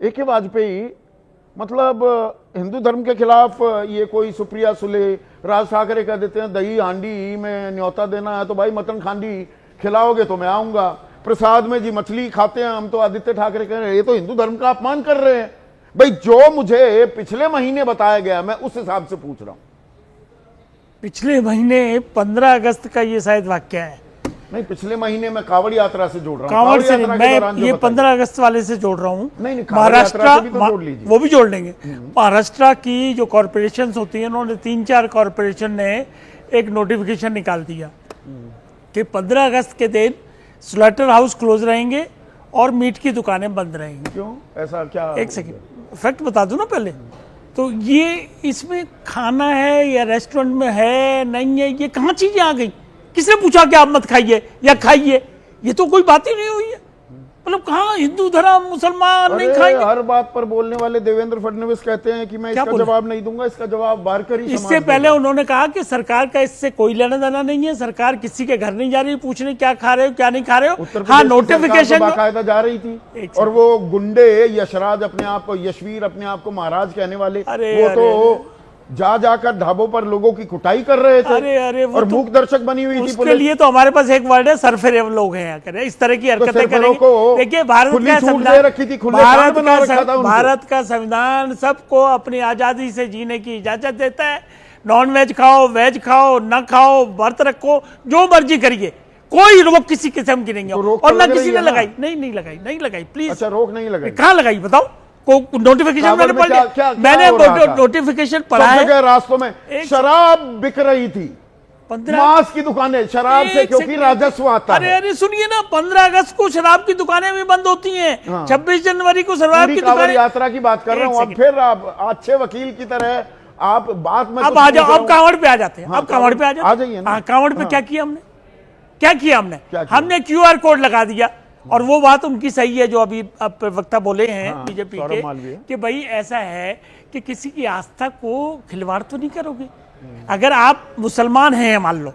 ए के वाजपेयी मतलब हिंदू धर्म के खिलाफ ये कोई सुप्रिया सुले, राज ठाकरे कह देते हैं दही हांडी में न्योता देना है तो भाई मटन खांडी खिलाओगे तो मैं आऊंगा। प्रसाद में जी मछली खाते हैं हम, तो आदित्य ठाकरे कह रहे हैं ये तो हिंदू धर्म का अपमान कर रहे हैं। भाई जो मुझे पिछले महीने बताया गया मैं उस हिसाब से पूछ रहा हूं। पिछले महीने 15 अगस्त का ये शायद वाक्य है। नहीं, पिछले महीने मैं कांवड़ यात्रा से जोड़ रहा हूं। कांवड़ से मैं ये 15 अगस्त वाले से जोड़ रहा हूँ। नहीं, महाराष्ट्र तो वो भी जोड़ लेंगे। महाराष्ट्र की जो कॉरपोरेशन होती है, उन्होंने 3-4 कॉरपोरेशन ने एक नोटिफिकेशन निकाल दिया कि 15 अगस्त के दिन स्लॉटर हाउस क्लोज रहेंगे और मीट की दुकानें बंद रहेंगी। क्यों ऐसा क्या? एक सेकंड फैक्ट बता दूं ना पहले। तो ये इसमें खाना है या रेस्टोरेंट में है नहीं है, ये कहाँ चीजें आ गई? किसने पूछा कि आप मत खाइए या खाइए? ये तो कोई बात ही नहीं हुई है। मतलब कहाँ हिंदू धर्म मुसलमान नहीं खाएंगे? हर बात पर बोलने वाले देवेंद्र फडणवीस कहते हैं कि मैं इसका जवाब नहीं दूंगा, इसका जवाब वारकरी समाज इससे पहले उन्होंने कहा कि सरकार का इससे कोई लेना देना नहीं है, सरकार किसी के घर नहीं जा रही पूछने क्या खा रहे हो क्या नहीं खा रहे हो। हाँ, नोटिफिकेशन बाकायदा जा रही थी और वो गुंडे यशराज अपने आप को, यशवीर अपने आप को महाराज कहने वाले, वो तो जा जाकर ढाबों पर लोगों की कुटाई कर रहे थे। अरे और मूक दर्शक बनी हुई थी पुलिस। उसके लिए तो हमारे पास एक वर्ड है, सरफेरे लोग हैं करे इस तरह की हरकतें करेंगे। देखिए भारत का संविधान सबको अपनी आजादी से जीने की इजाजत देता है। नॉन वेज खाओ, वेज खाओ, न खाओ, व्रत रखो, जो मर्जी करिए, कोई रोक किसी किस्म की नहीं है। और न किसी ने लगाई, नहीं लगाई प्लीज। अच्छा, रोक नहीं लगाई? कहाँ लगाई बताओ? को नोटिफिकेशन मैंने पढ़ लिया, मैंने नोटिफिकेशन पढ़ा है। रास्तों में शराब बिक रही थी, मांस की दुकानें शराब से, क्योंकि राजस्व आता है। अरे सुनिए ना, 15 अगस्त को शराब की दुकानें भी बंद होती हैं। 26 जनवरी को शराब की दुकानें। यात्रा की बात कर रहा हूँ। अब फिर आप अच्छे वकील की तरह आप बात में अब आ जाओ। अब कांवड़ पे आ जाते हैं। अब कांवड़ पे आ जाइए। कांवड़ पे क्या किया हमने? हमने QR कोड लगा दिया। और वो बात उनकी सही है जो अभी प्रवक्ता बोले हैं बीजेपी के कि भाई ऐसा है कि किसी की आस्था को खिलवाड़ तो नहीं करोगे। अगर आप मुसलमान हैं मान लो,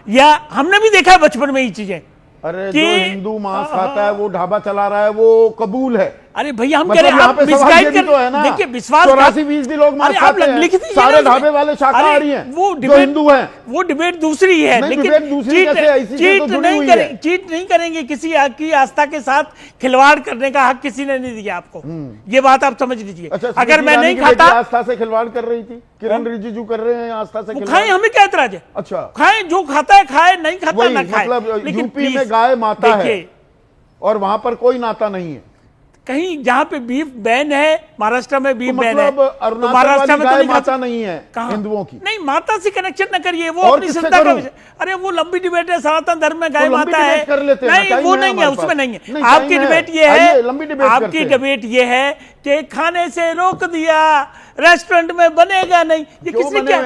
या हमने भी देखा है बचपन में ये चीजें, अरे जो हिंदू मांस खाता है वो ढाबा चला रहा है वो कबूल है। अरे भैया हम कह रहे हैं आप मिसगाइड कर, तो है ना? देखिए विश्वास 84% लोग मांस खाते हैं, सारे ढाबे वाले शाकाहारी हैं, वो हिंदू हैं। वो डिबेट दूसरी है, लेकिन चीट नहीं करेंगे। किसी की आस्था के साथ खिलवाड़ करने का हक किसी ने नहीं दिया आपको, ये बात आप समझ लीजिए। अगर मैं नहीं खाता, आस्था से खिलवाड़ कर रही थी, किरण रिजिजू कर रहे हैं आस्था से खिलवाड़। खाएं, हमें क्या एतराज है? अच्छा, खाएं, जो खाता है खाए, नहीं खाता ना खाए। मतलब यूपी में गाय माता है और वहां पर कोई नाता नहीं है। कहीं जहां पे बीफ बैन है, महाराष्ट्र में बीफ बैन है, तो महाराष्ट्र में तो माता नहीं है हिंदुओं की। नहीं, माता से कनेक्शन न करिए, वो अपनी श्रद्धा का विषय। अरे वो लंबी डिबेट है, सनातन धर्म में गाय माता है, नहीं वो नहीं है, उसमें नहीं है। आपकी डिबेट ये है, आपकी डिबेट ये है कि खाने से रोक दिया, रेस्टोरेंट में बनेगा नहीं। ये किसने क्या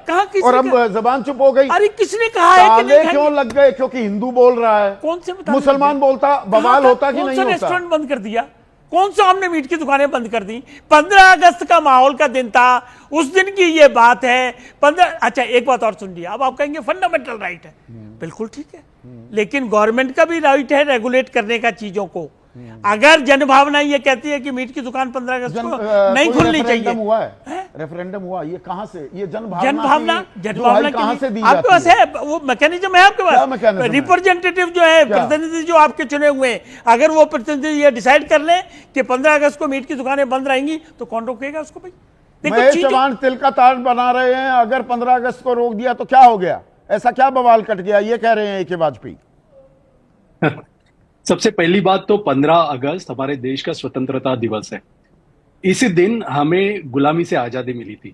कहा? और अब जबान चुप हो गई। अरे किसने कहा है कि नहीं? क्यों लग गए? क्योंकि हिंदू बोल रहा है। कौन से मुसलमान बोलता बवाल होता कि नहीं होता? रेस्टोरेंट बंद कर दिया? कौन सा हमने मीट की दुकानें बंद कर दी? 15 अगस्त का माहौल का दिन था, उस दिन की ये बात है। 15 अच्छा, एक बात और सुन लिया। अब आप कहेंगे फंडामेंटल राइट है, बिल्कुल ठीक है, लेकिन गवर्नमेंट का भी राइट है रेगुलेट करने का चीजों को। अगर जनभावना ये कहती है कि मीट की दुकान 15 अगस्त को नहीं खुलनी चाहिए। हुआ है रेफरेंडम हुआ, ये कहां से? ये जनभावना कहां से दी आपके पास है? वो मैकेनिज्म है आपके पास? रिप्रेजेंटेटिव जो है, प्रतिनिधि जो आपके चुने हुए हैं, अगर वो प्रतिनिधि ये डिसाइड कर ले कि 15 अगस्त को मीट की दुकानें बंद रहेंगी तो कौन रोकेगा उसको? भाई महेश चौहान तिल का ताज बना रहे हैं, अगर 15 अगस्त को रोक दिया तो क्या हो गया? ऐसा क्या बवाल कट गया? ये कह रहे हैं ए.के. वाजपेयी। सबसे पहली बात तो 15 अगस्त हमारे देश का स्वतंत्रता दिवस है। इसी दिन हमें गुलामी से आजादी मिली थी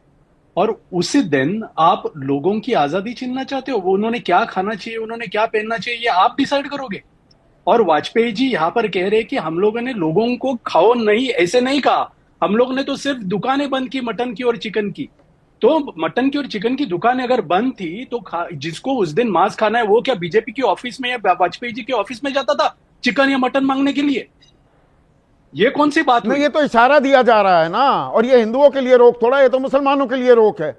और उसी दिन आप लोगों की आजादी छीनना चाहते हो? वो उन्होंने क्या खाना चाहिए, उन्होंने क्या पहनना चाहिए, ये आप डिसाइड करोगे? और वाजपेयी जी यहाँ पर कह रहे हैं कि हम लोगों ने लोगों को खाओ नहीं, ऐसे नहीं कहा। हम लोग ने तो सिर्फ दुकानें बंद की मटन की और चिकन की। तो मटन की और चिकन की दुकानें अगर बंद थी तो जिसको उस दिन मांस खाना है वो क्या बीजेपी के ऑफिस में या वाजपेयी जी के ऑफिस में जाता था चिकन या मटन मांगने के लिए? ये कौन सी बात नहीं, ये तो इशारा दिया जा रहा है ना। और ये हिंदुओं के लिए रोक थोड़ा, ये तो मुसलमानों के लिए रोक है।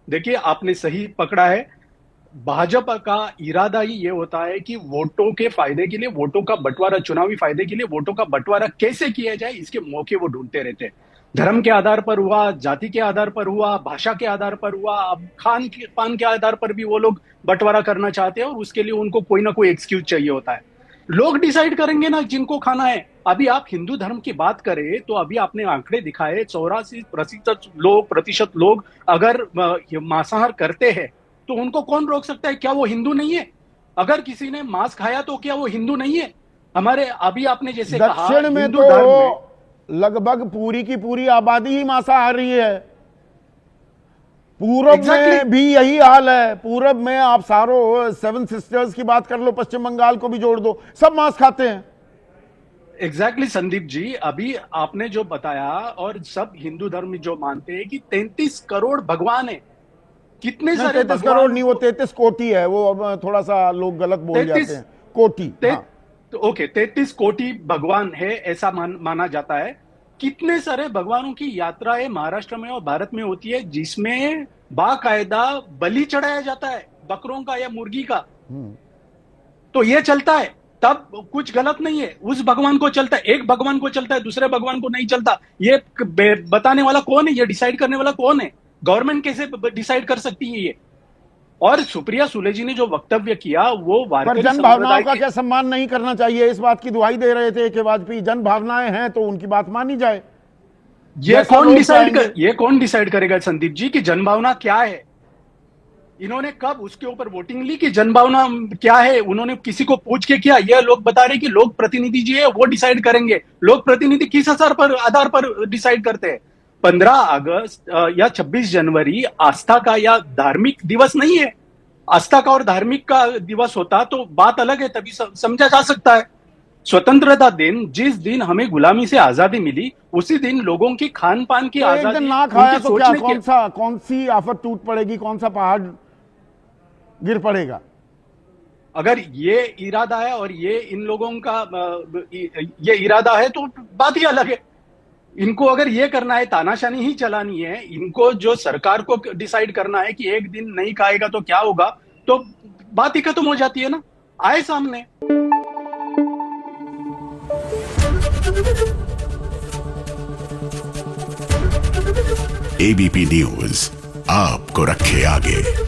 देखिए आपने सही पकड़ा है। भाजपा का इरादा ही ये होता है कि वोटों के फायदे के लिए, वोटों का बंटवारा, चुनावी फायदे के लिए वोटों का बंटवारा कैसे किया जाए, इसके मौके वो ढूंढते रहते हैं। धर्म के आधार पर हुआ, जाति के आधार पर हुआ, भाषा के आधार पर हुआ, अब खान के पान के आधार पर भी वो लोग बंटवारा करना चाहते हैं और उसके लिए उनको कोई ना कोई एक्सक्यूज चाहिए होता है। लोग डिसाइड करेंगे ना जिनको खाना है। अभी आप हिंदू धर्म की बात करें तो अभी आपने आंकड़े दिखाए, 84% लोग अगर मांसाहार करते हैं तो उनको कौन रोक सकता है? क्या वो हिंदू नहीं है? अगर किसी ने मांस खाया तो क्या वो हिंदू नहीं है? हमारे अभी आपने जैसे कहा, दक्षिण में हिंदू धर्म में तो लगभग पूरी की पूरी आबादी ही मांसाहारी है। पूरब में भी यही हाल है। पूरब में आप सारों 7 सिस्टर्स की बात कर लो, पश्चिम बंगाल को भी जोड़ दो, सब मांस खाते हैं। एग्जैक्टली संदीप जी, अभी आपने जो बताया, और सब हिंदू धर्म जो मानते हैं कि 33 करोड़ भगवान है। कितने सारे 33 करोड़ नहीं, वो 33 कोटि है। वो अब थोड़ा सा लोग गलत बोल जाते हैं, कोटि। ओके, 33 कोटि भगवान है ऐसा माना जाता है। कितने सारे भगवानों की यात्राएं महाराष्ट्र में और भारत में होती है जिसमें बाकायदा बलि चढ़ाया जाता है, बकरों का या मुर्गी का। तो ये चलता है, तब कुछ गलत नहीं है। उस भगवान को चलता है, एक भगवान को चलता है, दूसरे भगवान को नहीं चलता। ये बताने वाला कौन है? ये डिसाइड करने वाला कौन है? गवर्नमेंट कैसे डिसाइड कर सकती है ये? और सुप्रिया सुले जी ने जो वक्तव्य किया वो पर जन भावनाओं का क्या सम्मान नहीं करना चाहिए? इस बात की दुहाई दे रहे थे कि वाजपेयी जन भावनाएं हैं तो उनकी बात मानी जाए। ये कौन डिसाइड करेगा संदीप जी कि जनभावना क्या है? इन्होंने कब उसके ऊपर वोटिंग ली कि जनभावना क्या है? उन्होंने किसी को पूछ के किया? ये लोग बता रहे कि लोक प्रतिनिधि जी है वो डिसाइड करेंगे। लोक प्रतिनिधि किस आधार पर डिसाइड करते हैं? 15 अगस्त या 26 जनवरी आस्था का या धार्मिक दिवस नहीं है। आस्था का और धार्मिक का दिवस होता तो बात अलग है, तभी समझा जा सकता है। स्वतंत्रता दिन, जिस दिन हमें गुलामी से आजादी मिली, उसी दिन लोगों की खान पान की आजादी, एक दिन ना खाया तो क्या कौन सी आफत टूट पड़ेगी? कौन सा पहाड़ गिर पड़ेगा? अगर ये इरादा है और ये इन लोगों का ये इरादा है तो बात ही अलग है। इनको अगर ये करना है, तानाशाही ही चलानी है, इनको जो सरकार को डिसाइड करना है कि एक दिन नहीं खाएगा तो क्या होगा, तो बात ही खत्म हो जाती है ना। आए सामने। एबीपी न्यूज आपको रखे आगे।